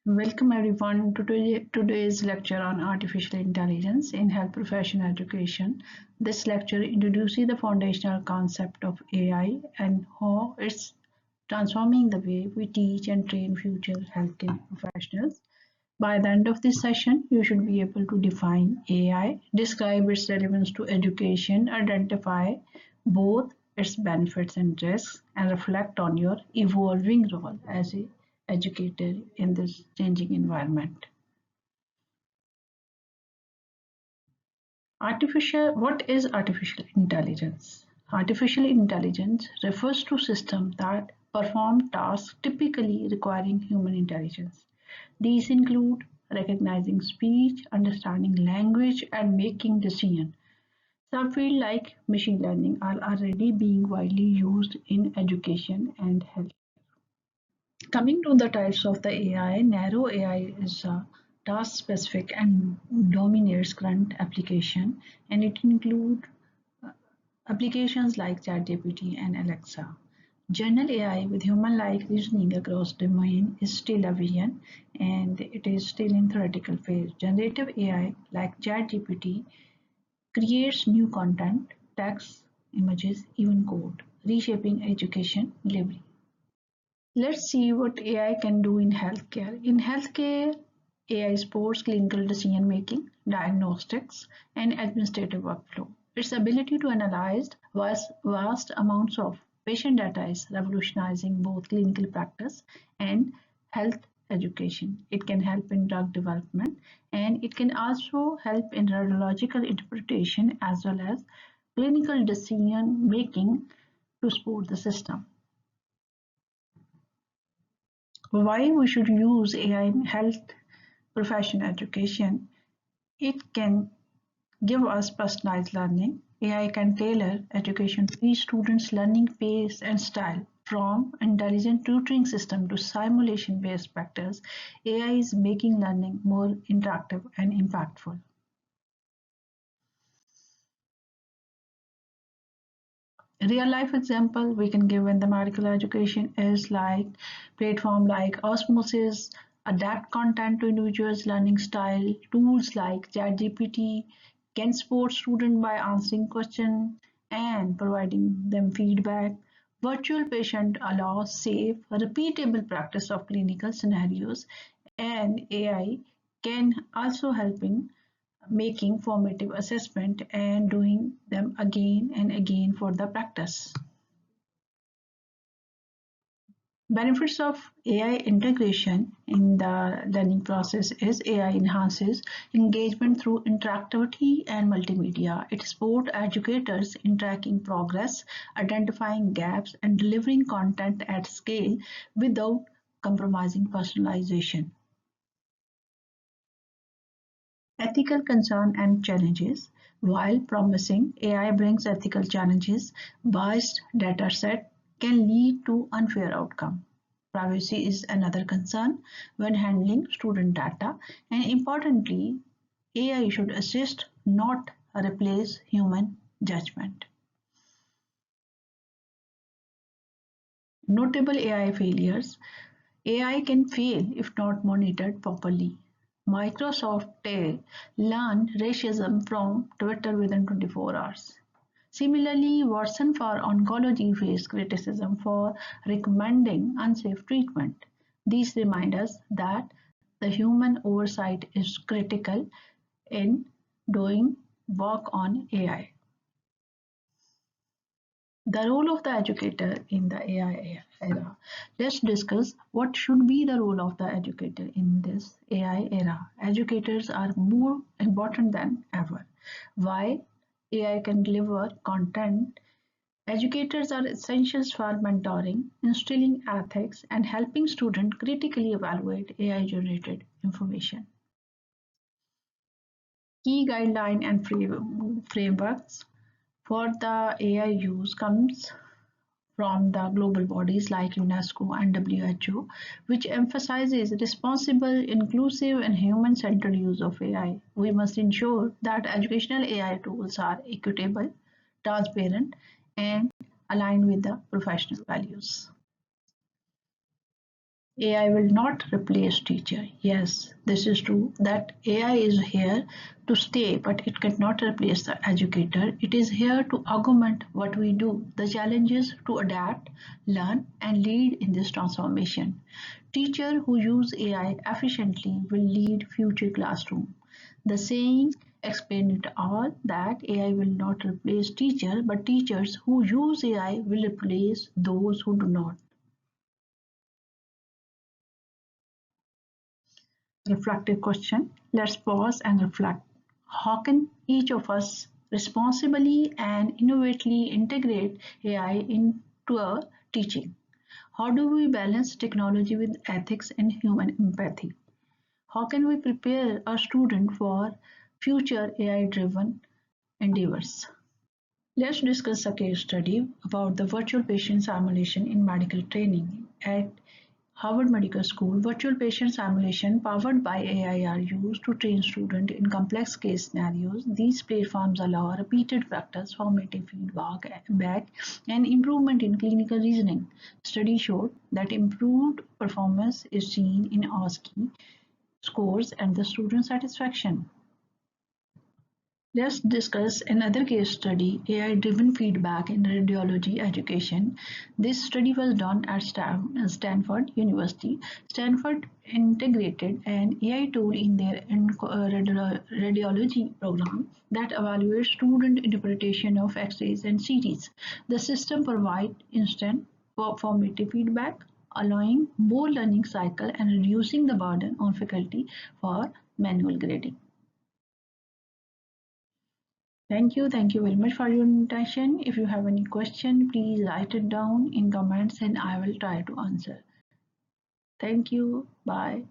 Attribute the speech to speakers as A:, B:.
A: Welcome everyone to today's lecture on artificial intelligence in health profession education. This lecture introduces the foundational concept of AI and how it's transforming the way we teach and train future healthcare professionals. By the end of this session, you should be able to define AI, describe its relevance to education, identify both its benefits and risks, and reflect on your evolving role as an educator in this changing environment. What is artificial intelligence? Artificial intelligence refers to systems that perform tasks typically requiring human intelligence. These include recognizing speech, understanding language, and making decisions. Some fields like machine learning are already being widely used in education and health. Coming to the types of the AI, narrow AI is task specific and dominates current application, and it includes applications like ChatGPT and Alexa. General AI with human-like reasoning across domain is still a vision and it is still in theoretical phase. Generative AI like ChatGPT creates new content, text, images, even code, reshaping education delivery. Let's see what AI can do in healthcare. In healthcare, AI supports clinical decision making, diagnostics, and administrative workflow. Its ability to analyze vast amounts of patient data is revolutionizing both clinical practice and health education. It can help in drug development and it can also help in radiological interpretation as well as clinical decision making to support the system. Why we should use AI in health profession education? It can give us personalized learning. AI can tailor education to each student's learning pace and style. From intelligent tutoring system to simulation-based factors, AI is making learning more interactive and impactful. Real life example we can give in the medical education is like platform like Osmosis, adapt content to individuals' learning style. Tools like ChatGPT can support students by answering questions and providing them feedback. Virtual patient allows safe, repeatable practice of clinical scenarios, and AI can also help in making formative assessment and doing them again and again for the practice. Benefits of AI integration in the learning process is AI enhances engagement through interactivity and multimedia. It supports educators in tracking progress, identifying gaps, and delivering content at scale without compromising personalization. Ethical concern and challenges. While promising, AI brings ethical challenges. Biased dataset can lead to unfair outcome. Privacy is another concern when handling student data, and importantly, AI should assist, not replace human judgment. Notable AI failures. AI can fail if not monitored properly. Microsoft learned racism from Twitter within 24 hours. Similarly, Watson for oncology faced criticism for recommending unsafe treatment. These remind us that the human oversight is critical in doing work on AI. The role of the educator in the AI era. Let's discuss what should be the role of the educator in this AI era. Educators are more important than ever. Why? AI can deliver content. Educators are essentials for mentoring, instilling ethics, and helping students critically evaluate AI-generated information. Key guideline and frameworks for the AI use comes from the global bodies like UNESCO and WHO, which emphasizes responsible, inclusive, and human-centered use of AI. We must ensure that educational AI tools are equitable, transparent, and aligned with the professional values. AI will not replace teacher. Yes, this is true that AI is here to stay, but it cannot replace the educator. It is here to augment what we do. The challenge is to adapt, learn, and lead in this transformation. Teachers who use AI efficiently will lead future classroom. The saying explain it all that AI will not replace teacher, but teachers who use AI will replace those who do not. Reflective question. Let's pause and reflect. How can each of us responsibly and innovatively integrate AI into our teaching? How do we balance technology with ethics and human empathy? How can we prepare our students for future AI driven endeavors? Let's discuss a case study about the virtual patient simulation in medical training. At Harvard Medical School, virtual patient simulation powered by AI are used to train students in complex case scenarios. These platforms allow repeated practice, formative feedback, and improvement in clinical reasoning. Studies showed that improved performance is seen in OSCE scores and the student satisfaction. Let's discuss another case study, AI-driven feedback in radiology education. This study was done at Stanford University. Stanford integrated an AI tool in their radiology program that evaluates student interpretation of X-rays and CTs. The system provides instant formative feedback, allowing more learning cycle and reducing the burden on faculty for manual grading. Thank you very much for your attention. If you have any question, please write it down in comments and I will try to answer. Thank you. Bye.